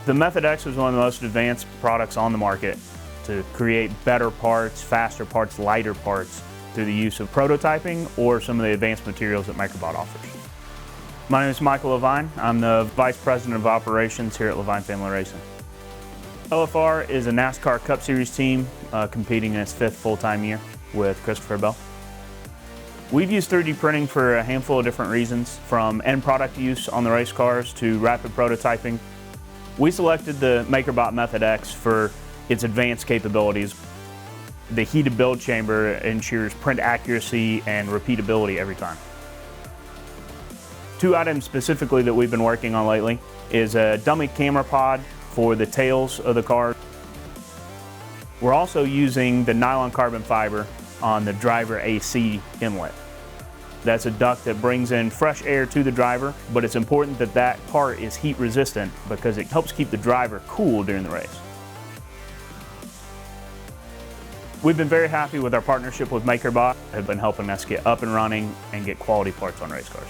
The Method X was one of the most advanced products on the market to create better parts, faster parts, lighter parts through the use of prototyping or some of the advanced materials that MakerBot offers. My name is Michael Levine. I'm the Vice President of Operations here at Levine Family Racing. LFR is a NASCAR Cup Series team competing in its 5th full-time year with Christopher Bell. We've used 3D printing for a handful of different reasons, from end product use on the race cars to rapid prototyping. We selected the MakerBot Method X for its advanced capabilities. The heated build chamber ensures print accuracy and repeatability every time. 2 items specifically that we've been working on lately is a dummy camera pod for the tails of the car. We're also using the nylon carbon fiber on the driver AC inlet. That's a duct that brings in fresh air to the driver, but it's important that that part is heat resistant because it helps keep the driver cool during the race. We've been very happy with our partnership with MakerBot. Have been helping us get up and running and get quality parts on race cars.